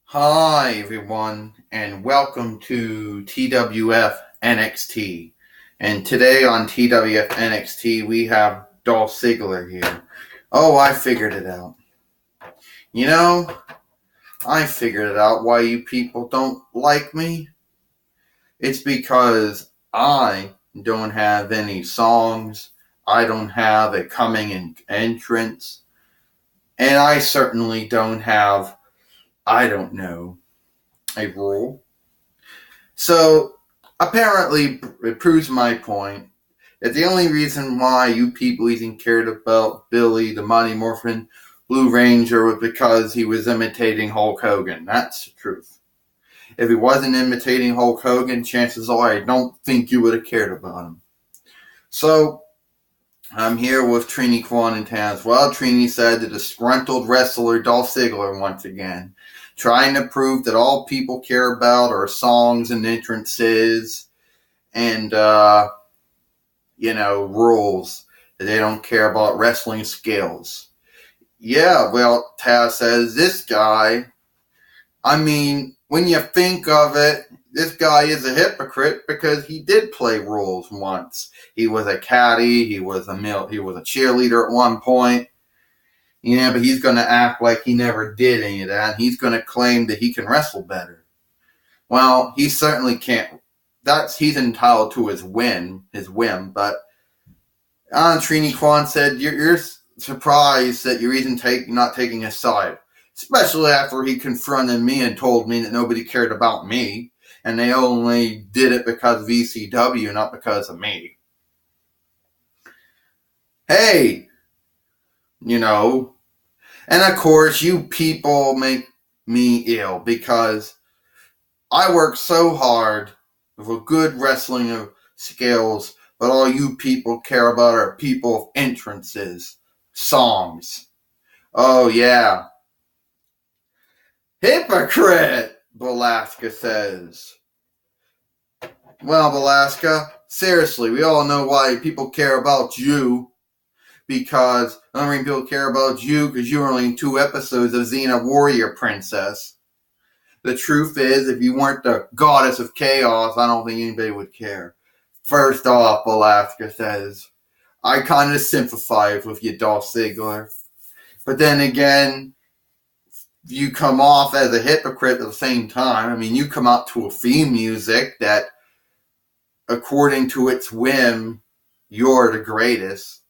Hi, everyone, and welcome to TWF NXT. And today on TWF NXT, we have Dolph Ziggler here. Oh, I figured it out. You know, I figured it out why you people don't like me. It's because I don't have any songs, I don't have a coming in entrance, and I certainly don't have, I don't know, a rule. So, apparently, it proves my point that the only reason why you people even cared about Billy the Mighty Morphin Blue Ranger was because he was imitating Hulk Hogan. That's the truth. If he wasn't imitating Hulk Hogan, chances are I don't think you would have cared about him. So, I'm here with Trini Kwan in town as well. Trini said the disgruntled wrestler Dolph Ziggler once again, trying to prove that all people care about are songs and entrances and, rules. That they don't care about wrestling skills. Yeah, well, Taz says this guy, when you think of it, this guy is a hypocrite because he did play roles once. He was a caddy, he was a cheerleader at one point. Yeah, but he's going to act like he never did any of that. And he's going to claim that he can wrestle better. Well, he certainly can't. He's entitled to his whim. But Trini Kwan said, "You're surprised that you're even not taking his side, especially after he confronted me and told me that nobody cared about me, and they only did it because of ECW, not because of me." Hey, and of course, you people make me ill because I work so hard with good wrestling skills, but all you people care about are people entrances, songs. Oh, yeah. Hypocrite, Belasca says. Well, Belasca, seriously, we all know why people care about you. Because the only reason people care about you because you were only in 2 episodes of Xena Warrior Princess. The truth is, if you weren't the goddess of chaos, I don't think anybody would care. First off, Alaska says, I kind of sympathize with you, Dolph Ziggler. But then again, you come off as a hypocrite at the same time. You come out to a theme music that, according to its whim, you're the greatest.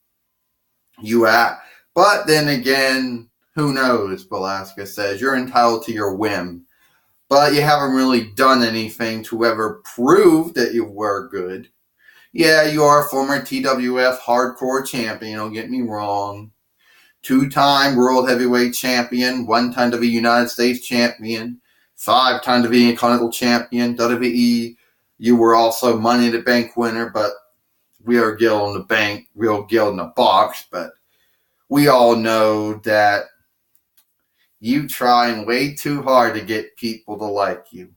You act. But then again, who knows, Belasca says. You're entitled to your whim. But you haven't really done anything to ever prove that you were good. Yeah, you are a former TWF hardcore champion, don't get me wrong. 2-time World Heavyweight Champion, 1 time to be United States Champion, 5 time to be Continental Champion, WWE. You were also Money in the Bank winner, but we are Gil in the Bank, real Gil in the Box, but we all know that you trying way too hard to get people to like you.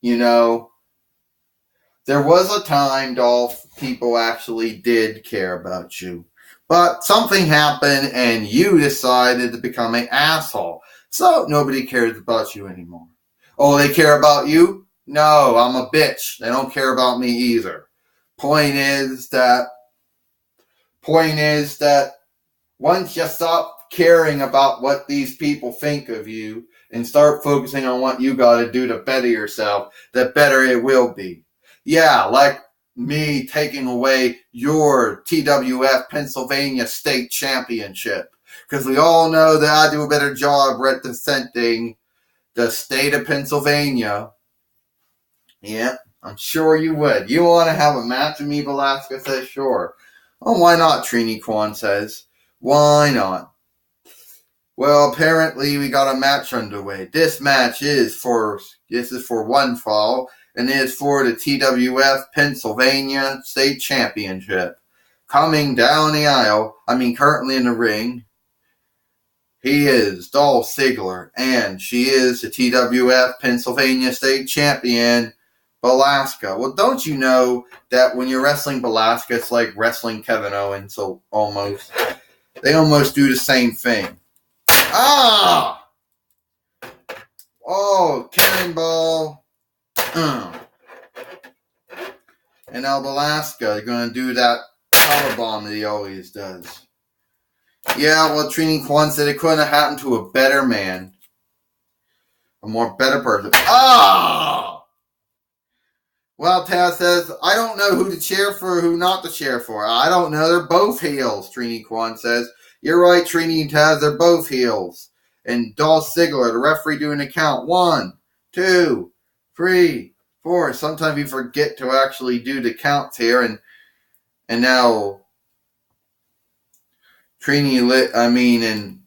There was a time, Dolph, people actually did care about you. But something happened and you decided to become an asshole. So nobody cares about you anymore. Oh, they care about you? No, I'm a bitch. They don't care about me either. Point is that once you stop caring about what these people think of you and start focusing on what you got to do to better yourself, the better it will be. Yeah, like me taking away your TWF Pennsylvania State Championship. Because we all know that I do a better job representing the state of Pennsylvania. Yeah, I'm sure you would. You want to have a match with me, Velasquez says, sure. Oh, why not, Trini Kwan says. Why not? Well, apparently we got a match underway. This is for one fall, and it is for the TWF Pennsylvania State Championship. Coming down the aisle, currently in the ring, he is Dolph Ziggler, and she is the TWF Pennsylvania State Champion, Belasca. Well, don't you know that when you're wrestling Belasca, it's like wrestling Kevin Owens, so almost. They almost do the same thing. Ah! Oh, cannonball. And now Belasca is going to do that power bomb that he always does. Yeah, well, Trini Kwan said it couldn't have happened to a better man. A more better person. Ah! Well, Taz says, I don't know who to cheer for, who not to cheer for. I don't know. They're both heels, Trini Kwan says. You're right, Trini and Taz. They're both heels. And Dolph Ziggler, the referee, doing the count. 1, 2, 3, 4. Sometimes you forget to actually do the counts here. And now and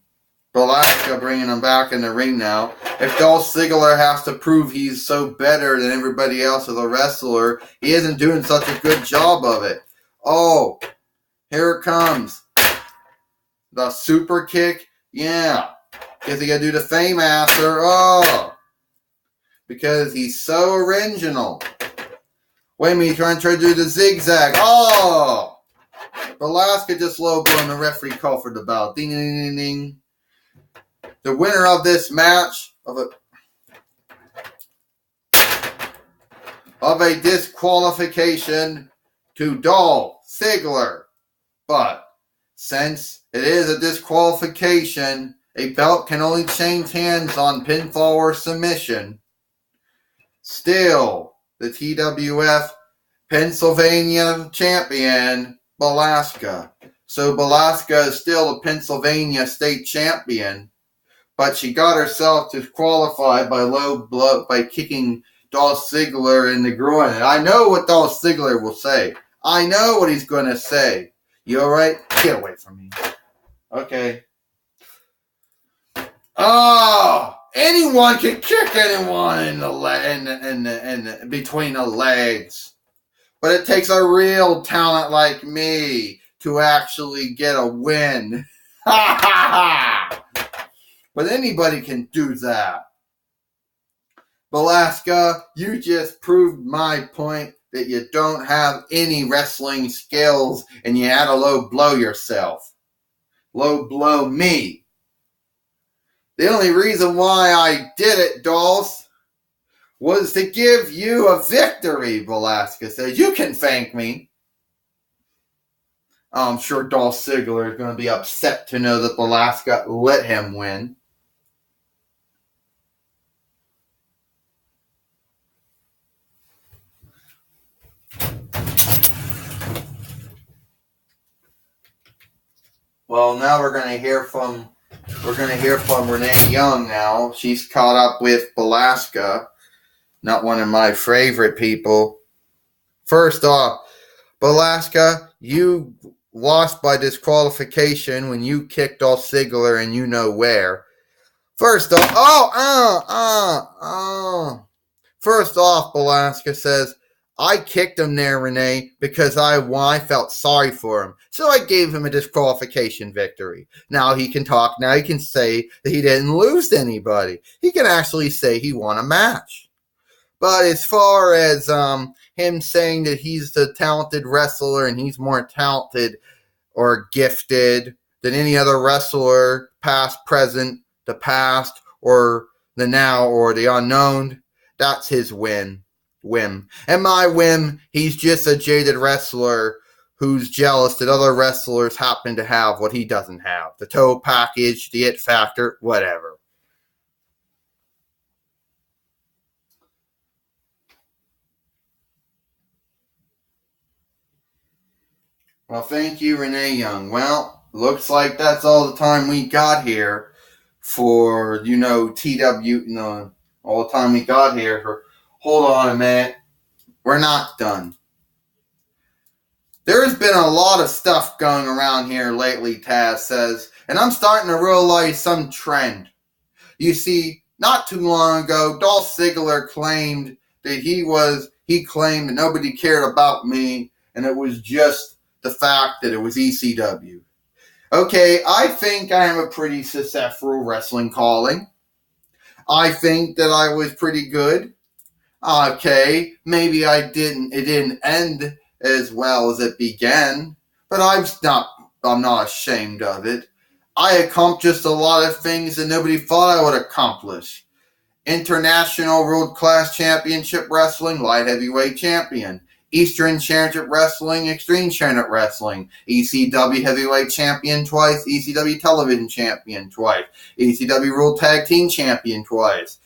Belasca bringing him back in the ring now. If Dolph Ziggler has to prove he's so better than everybody else as a wrestler, he isn't doing such a good job of it. Oh, here it comes. The super kick. Yeah. Guess he got to do the Fame Master. Oh. Because he's so original. Wait a minute, he's trying to do the zigzag. Oh. Belasca just low blowing the referee call for the bell. Ding, ding, ding, ding. The winner of this match of a disqualification to Dolph Ziggler. But since it is a disqualification, a belt can only change hands on pinfall or submission. Still, the TWF Pennsylvania champion, Belasca. So Belasca is still the Pennsylvania state champion. But she got herself disqualified by kicking Dolph Ziggler in the groin. And I know what Dolph Ziggler will say. I know what he's going to say. You alright? Get away from me. Okay. Oh! Anyone can kick anyone in between the legs. But it takes a real talent like me to actually get a win. Ha ha ha! But anybody can do that. Belasca, you just proved my point that you don't have any wrestling skills and you had to low blow yourself. Low blow me. The only reason why I did it, Dolph, was to give you a victory, Belasca says. You can thank me. I'm sure Dolph Ziggler is going to be upset to know that Belasca let him win. Well, now we're going to hear from Renee Young now. She's caught up with Belasca, not one of my favorite people. First off, Belasca, you lost by disqualification when you kicked Dolph Ziggler and you know where. First off, First off, Belasca says, I kicked him there, Renee, because I felt sorry for him. So I gave him a disqualification victory. Now he can talk. Now he can say that he didn't lose to anybody. He can actually say he won a match. But as far as him saying that he's the talented wrestler and he's more talented or gifted than any other wrestler, past, present, the past, or the now, or the unknown, that's his whim. And my whim, he's just a jaded wrestler who's jealous that other wrestlers happen to have what he doesn't have. The total package, the it factor, whatever. Well, thank you, Renee Young. Well, looks like that's all the time we got here for, all the time we got here. Hold on a minute. We're not done. There's been a lot of stuff going around here lately, Taz says, and I'm starting to realize some trend. You see, not too long ago, Dolph Ziggler claimed that he claimed that nobody cared about me, and it was just the fact that it was ECW. Okay, I think I have a pretty successful wrestling calling. I think that I was pretty good. Okay, maybe it didn't end as well as it began, but I'm not ashamed of it. I accomplished a lot of things that nobody thought I would accomplish. International World Class Championship Wrestling Light Heavyweight Champion. Eastern Championship Wrestling, Extreme Championship Wrestling, ECW Heavyweight Champion twice, ECW Television Champion twice, ECW World Tag Team Champion twice,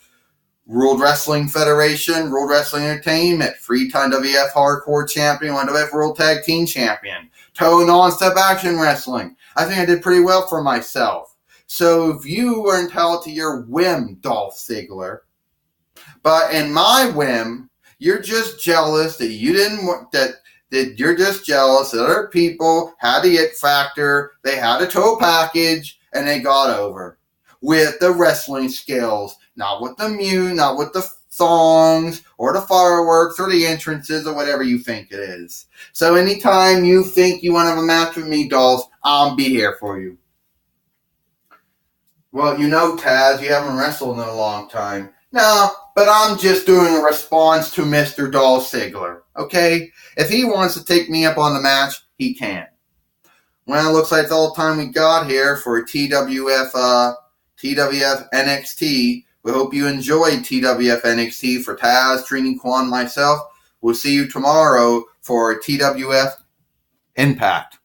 World Wrestling Federation, World Wrestling Entertainment, Free-Time WF Hardcore Champion, WF World Tag Team Champion, Toe Non-Step Action Wrestling. I think I did pretty well for myself. So if you were entitled to your whim, Dolph Ziggler, but in my whim, you're just jealous that you didn't want that you're just jealous that other people had the it factor, they had a total package, and they got over with the wrestling skills, not with the music, not with the songs or the fireworks or the entrances or whatever you think it is. So anytime you think you want to have a match with me, Dolph, I'll be here for you. Well, you know, Taz, you haven't wrestled in a long time. No, but I'm just doing a response to Mr. Dolph Ziggler, okay? If he wants to take me up on the match, he can. Well, it looks like it's all the time we got here for TWF NXT. We hope you enjoyed TWF NXT. For Taz, Trini Kwan, myself, we'll see you tomorrow for TWF Impact.